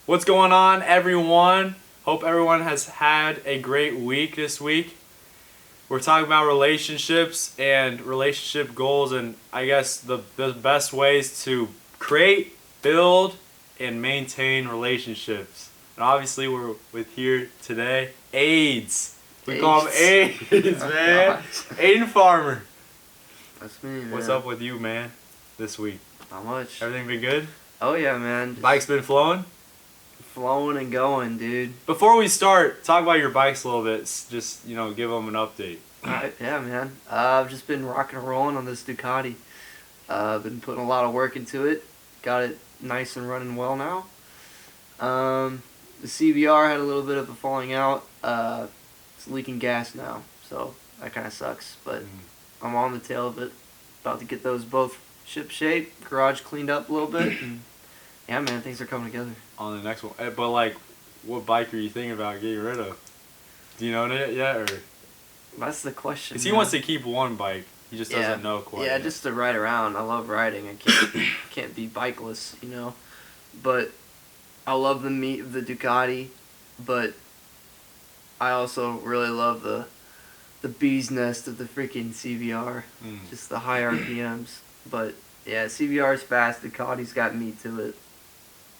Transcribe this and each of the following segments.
What's going on, everyone? Hope everyone has had a great week this week. We're talking about relationships and relationship goals, and I guess the best ways to create, build, and maintain relationships. And obviously, we're with here today, AIDS. We call him AIDS, man. Aiden Farmer. That's me, man. What's up with you, man, this week? Not much. Everything been good? Oh, yeah, man. Just Bike's been flowing? flowing and going, dude. Before we start, talk about your bikes a little bit. Just, give them an update. Yeah, man. I've just been rocking and rolling on this Ducati. Been putting a lot of work into it. Got it nice and running well now. The CVR had a little bit of a falling out. It's leaking gas now, so that kind of sucks. But I'm on the tail of it. About to get those both ship shape, garage cleaned up a little bit. And yeah, man, things are coming together. On the next one. But, what bike are you thinking about getting rid of? Do you know it yet? Or? That's the question. Because he wants to keep one bike. He just doesn't know quite Yeah, yet. just to ride around. I love riding. I can't be bikeless, But I love the Ducati, but I also really love the bee's nest of the freaking CVR. Just the high RPMs. But yeah, CVR is fast. Ducati's got meat to it.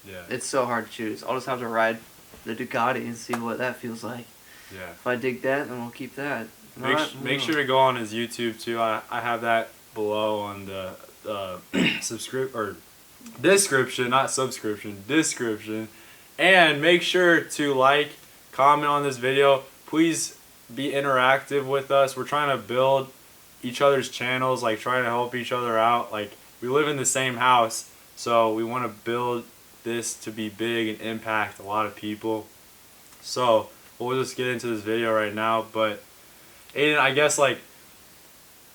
Yeah. It's so hard to choose. I'll just have to ride the Ducati and see what that feels like. Yeah. If I dig that, then we'll keep that. Make sure to go on his YouTube too. I have that below on the description, not subscription, description. And make sure to like, comment on this video. Please be interactive with us. We're trying to build each other's channels, trying to help each other out. We live in the same house, so we want to build this to be big and impact a lot of people. So we'll just get into this video right now. But Aiden, I guess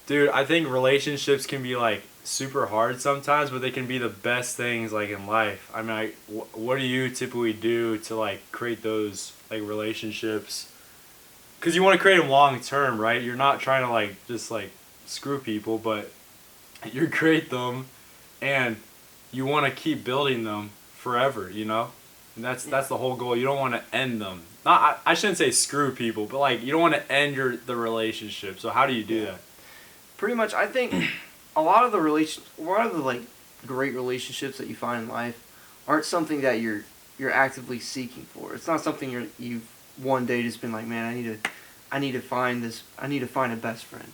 dude, I think relationships can be super hard sometimes, but they can be the best things in life. I mean, what do you typically do to create those relationships? Because you want to create them long term, right? You're not trying to just screw people, but you create them and you want to keep building them forever, And that's the whole goal. You don't want to end them. I shouldn't say screw people, but you don't want to end the relationship. So how do you do that? Pretty much, I think a lot of the great relationships that you find in life aren't something that you're actively seeking for. It's not something you've one day just been like, man, I need to find a best friend.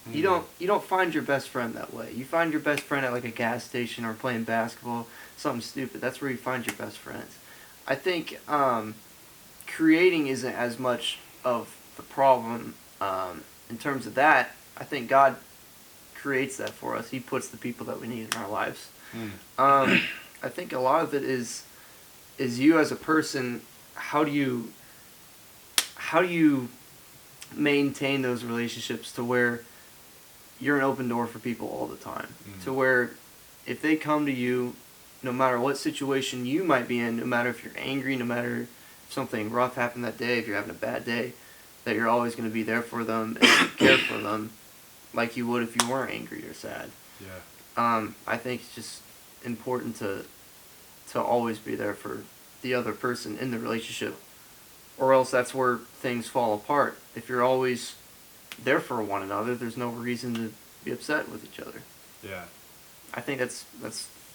You don't find your best friend that way. You find your best friend at a gas station or playing basketball, something stupid. That's where you find your best friends. I think creating isn't as much of the problem in terms of that. I think God creates that for us. He puts the people that we need in our lives. I think a lot of it is you as a person. How do you maintain those relationships to where you're an open door for people all the time? To where if they come to you, no matter what situation you might be in, no matter if you're angry, no matter if something rough happened that day, if you're having a bad day, that you're always going to be there for them and care for them like you would if you weren't angry or sad. Yeah. I think it's just important to always be there for the other person in the relationship, or else that's where things fall apart. If you're always there for one another, there's no reason to be upset with each other. Yeah. I think that's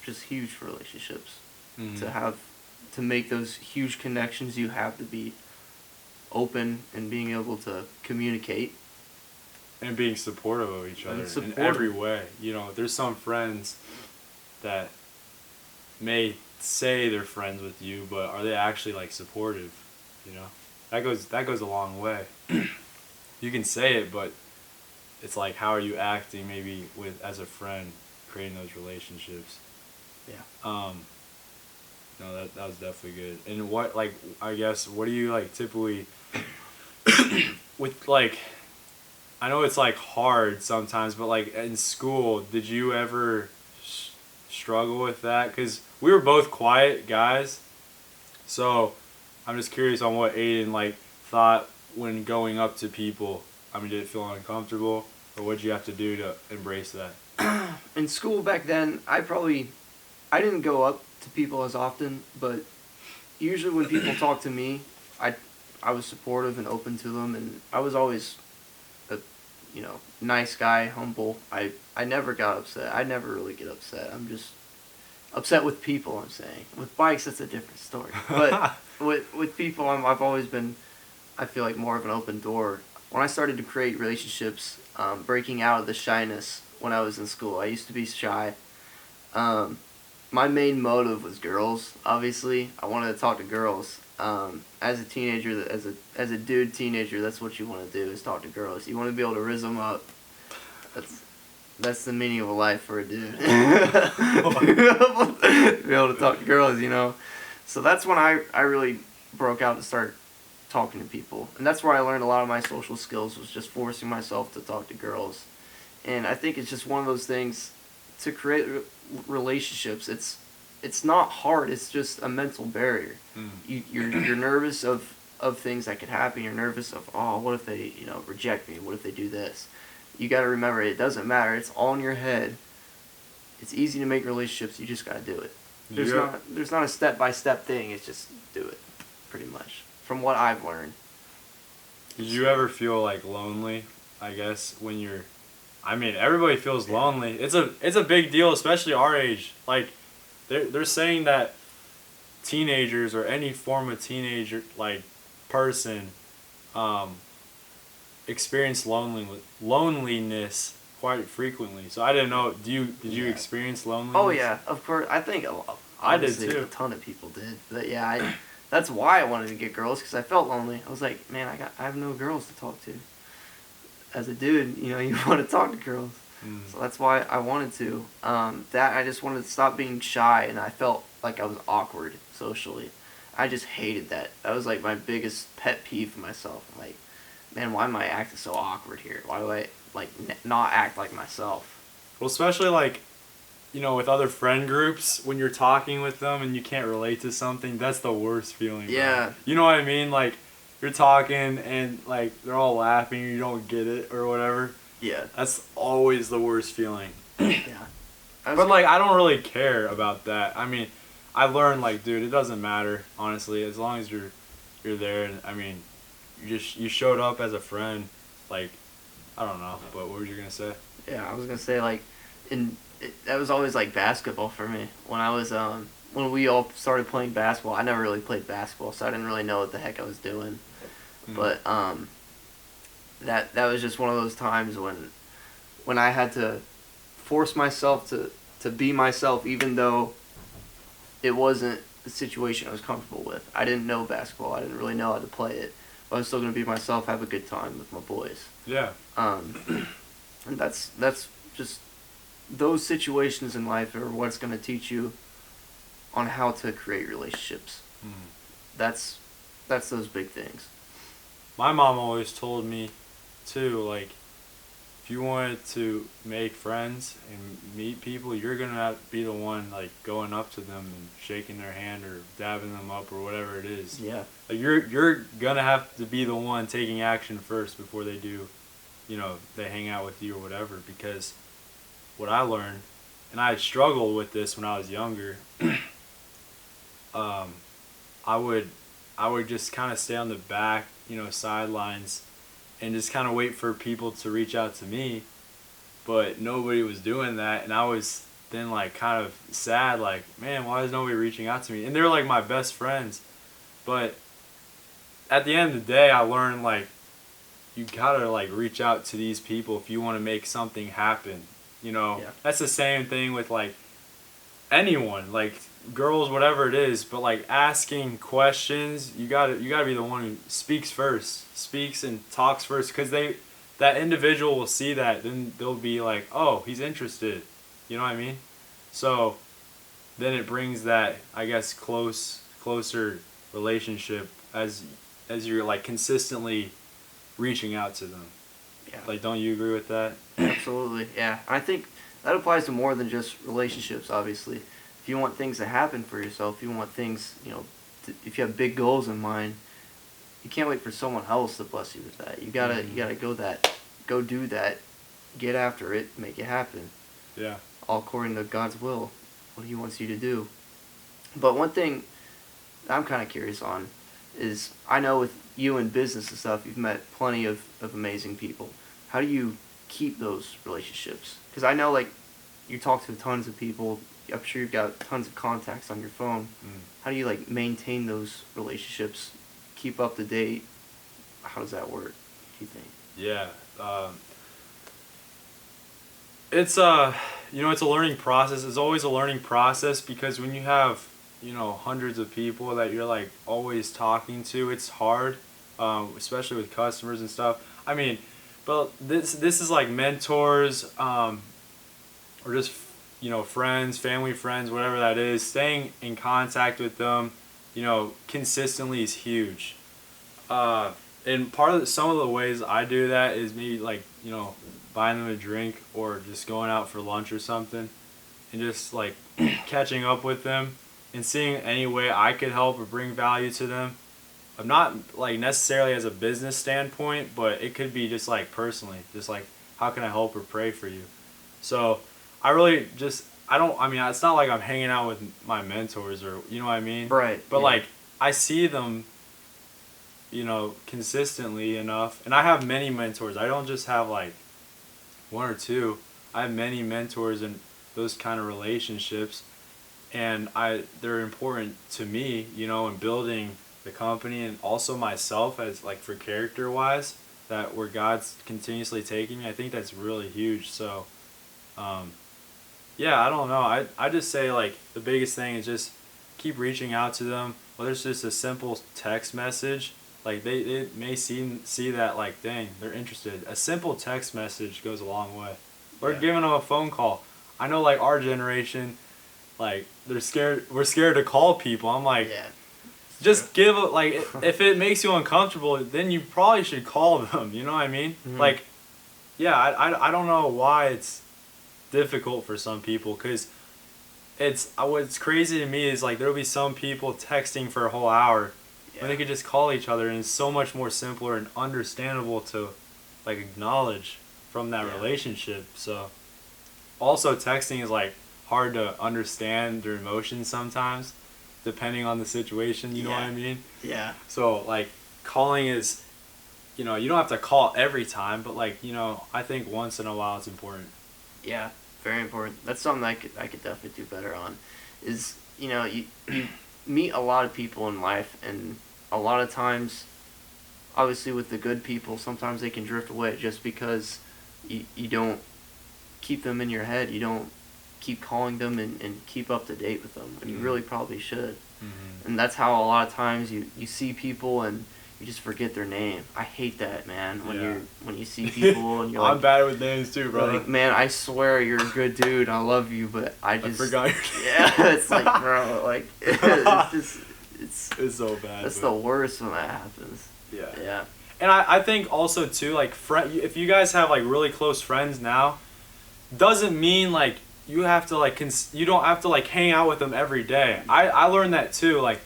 just huge for relationships. To make those huge connections, you have to be open and being able to communicate. And being supportive of each other in every way. There's some friends that may say they're friends with you, but are they actually supportive? That goes a long way. You can say it, but it's how are you acting maybe as a friend, creating those relationships. Yeah. No, that was definitely good. And what I guess what do you typically with I know it's hard sometimes, but in school, did you ever struggle with that? Because we were both quiet guys, so I'm just curious on what Aiden thought when going up to people. I mean, did it feel uncomfortable, or what did you have to do to embrace that? In school back then, I didn't go up to people as often, but usually when people talk to me, I was supportive and open to them, and I was always a nice guy, humble. I never got upset. I never really get upset. I'm just upset with people. I'm saying with bikes, it's a different story. But with people, I've always been, I feel like, more of an open door. When I started to create relationships, breaking out of the shyness when I was in school, I used to be shy. My main motive was girls. Obviously, I wanted to talk to girls. As a teenager, as a dude teenager, that's what you want to do, is talk to girls. You want to be able to rizz them up. That's the meaning of a life for a dude. Be able to talk to girls, you know. So that's when I really broke out to start talking to people, and that's where I learned a lot of my social skills, was just forcing myself to talk to girls. And I think it's just one of those things to create relationships. It's not hard. It's just a mental barrier. You're nervous of things that could happen. You're nervous of, oh, what if they reject me? What if they do this? You got to remember, it doesn't matter. It's all in your head. It's easy to make relationships. You just got to do it. There's not a step-by-step thing. It's just do it, pretty much, from what I've learned. Did you ever feel like lonely, I guess, when you're, I mean, everybody feels lonely. It's a big deal, especially our age. Like, they're saying that teenagers, or any form of teenager, like, person, experience loneliness quite frequently. So I didn't know. Did you experience loneliness? Oh yeah, of course. I think I did too. A ton of people did. But yeah, that's why I wanted to get girls, because I felt lonely. I was like, man, I have no girls to talk to. As a dude, you want to talk to girls. So that's why I wanted to. That I just wanted to stop being shy, and I felt like I was awkward socially. I just hated that. That was like my biggest pet peeve for myself. I'm like, man, why am I acting so awkward here? Why do I not act like myself? Well, especially like, with other friend groups, when you're talking with them and you can't relate to something, that's the worst feeling. Yeah. Bro. You know what I mean? Like, you're talking and like they're all laughing, you don't get it or whatever. Yeah. That's always the worst feeling. Yeah. But like, I don't really care about that. I mean, I learned, like, dude, it doesn't matter, honestly, as long as you're there. And I mean, you showed up as a friend. Like, I don't know, but what were you gonna say? Yeah, I was gonna say, like, that was always like basketball for me. When I was when we all started playing basketball, I never really played basketball, so I didn't really know what the heck I was doing. But that was just one of those times when I had to force myself to be myself, even though it wasn't the situation I was comfortable with. I didn't know basketball. I didn't really know how to play it. But I was still going to be myself, have a good time with my boys. Yeah. And that's just, those situations in life are what's going to teach you on how to create relationships. That's those big things. My mom always told me, too, like, if you wanted to make friends and meet people, you're going to have to be the one, like, going up to them and shaking their hand or dabbing them up or whatever it is. Yeah. Like, you're going to have to be the one taking action first before they do, they hang out with you or whatever. Because what I learned, and I struggled with this when I was younger, I would just kind of stay on the back, sidelines, and just kind of wait for people to reach out to me, but nobody was doing that, and I was then like kind of sad, like, man, why is nobody reaching out to me? And they're like my best friends, but at the end of the day, I learned, like, you gotta, like, reach out to these people if you want to make something happen. Yeah. That's the same thing with, like, anyone, like, girls, whatever it is, but like asking questions, you gotta be the one who speaks and talks first, because that individual will see that, then they'll be like, oh, he's interested, you know what I mean? So then it brings that, I guess, closer relationship as you're, like, consistently reaching out to them. Yeah. Like, don't you agree with that? Absolutely, yeah. I think that applies to more than just relationships, obviously. If you want things to happen for yourself, if you want things, if you have big goals in mind, you can't wait for someone else to bless you with that. You gotta go do that, get after it, make it happen. Yeah. All according to God's will, what He wants you to do. But one thing I'm kind of curious on is I know with you in business and stuff, you've met plenty of amazing people. How do you keep those relationships? Because I know, like, you talk to tons of people. I'm sure you've got tons of contacts on your phone. How do you, like, maintain those relationships, keep up to date? How does that work, do you think? Yeah. It's it's a learning process. It's always a learning process because when you have, hundreds of people that you're like always talking to, it's hard, especially with customers and stuff. I mean, but this is like mentors, or just friends, family, friends, whatever that is. Staying in contact with them, consistently is huge. And some of the ways I do that is maybe like buying them a drink or just going out for lunch or something, and just like catching up with them and seeing any way I could help or bring value to them. I'm not like necessarily as a business standpoint, but it could be just like personally, just like how can I help or pray for you. So I really just I mean it's not like I'm hanging out with my mentors or you know what I mean. Right. But yeah. like I see them consistently enough. And I have many mentors. I don't just have like one or two. I have many mentors in those kind of relationships. And they're important to me, in building the company and also myself as like for character wise, that where God's continuously taking me. I think that's really huge. So, yeah, I don't know. I just say like the biggest thing is just keep reaching out to them. Whether it's just a simple text message, like they may see that like dang they're interested. A simple text message goes a long way. Or Yeah. giving them a phone call. I know like our generation, like they're scared. We're scared to call people. I'm like, Yeah. just give a, like if it makes you uncomfortable, then you probably should call them. You know what I mean? Mhm. Like, yeah, I don't know why it's difficult for some people because what's crazy to me is like there'll be some people texting for a whole hour when they could just call each other, and it's so much more simpler and understandable to like acknowledge from that Yeah. relationship. So also texting is like hard to understand their emotions sometimes depending on the situation, you know what Yeah. I mean? Yeah. So like calling is you don't have to call every time, but like, I think once in a while it's important. Yeah, very important. That's something I could definitely do better on. Is you meet a lot of people in life, and a lot of times, obviously with the good people, sometimes they can drift away just because you don't keep them in your head. You don't keep calling them and keep up to date with them when you really probably should. Mm-hmm. And that's how a lot of times you see people and you just forget their name. I hate that, man. When you see people and you're I'm like, bad with names too, brother. like, man, I swear you're a good dude. I love you, but I just forgot your yeah. It's like, bro, like it's just It's so bad. that's but- the worst when that happens. Yeah. Yeah. And I think also too, like if you guys have like really close friends now, doesn't mean like you have to like you don't have to like hang out with them every day. I learned that too. Like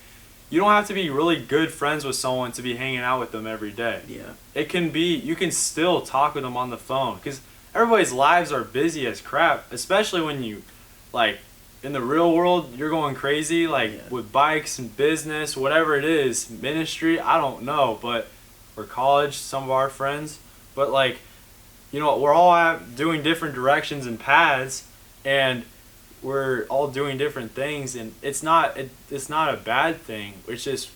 you don't have to be really good friends with someone to be hanging out with them every day. Yeah. It can be you can still talk with them on the phone because everybody's lives are busy as crap, especially when you like in the real world you're going crazy like Yeah. with bikes and business, whatever it is, ministry, I don't know, but or college, some of our friends, but like we're all doing different directions and paths, and we're all doing different things, and it's not a bad thing. It's just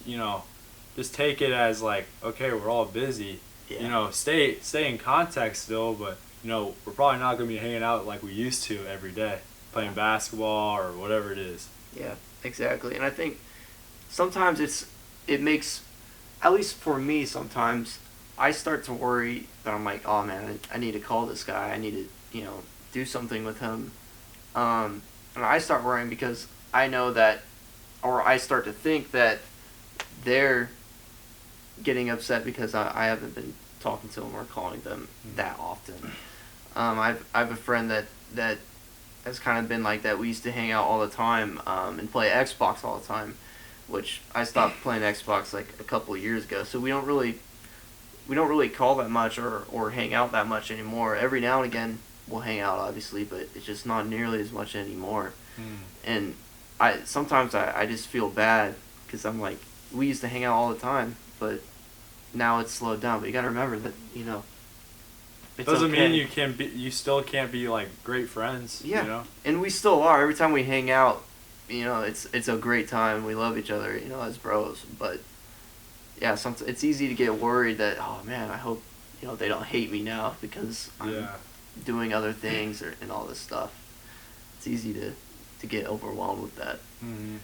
just take it as like, okay, we're all busy. Yeah. Stay in contact still, but we're probably not gonna be hanging out like we used to every day, playing basketball or whatever it is. Yeah, exactly. And I think sometimes it makes, at least for me sometimes, I start to worry that I'm like, oh man, I need to call this guy. I need to, do something with him. And I start worrying because I know that, or I start to think that they're getting upset because I haven't been talking to them or calling them that often. I have a friend that has kind of been like that. We used to hang out all the time and play Xbox all the time, which I stopped playing Xbox like a couple of years ago. So we don't really call that much or hang out that much anymore. Every now and again we'll hang out, obviously, but it's just not nearly as much anymore. And sometimes I just feel bad because I'm like, we used to hang out all the time, but now it's slowed down. But you gotta remember that, it's Doesn't okay. mean you still can't be like great friends. Yeah. You know. And we still are. Every time we hang out, it's a great time. We love each other, as bros. But yeah, it's easy to get worried that, oh man, I hope they don't hate me now because I'm Yeah. doing other things and all this stuff. It's easy to get overwhelmed with that. Mm-hmm.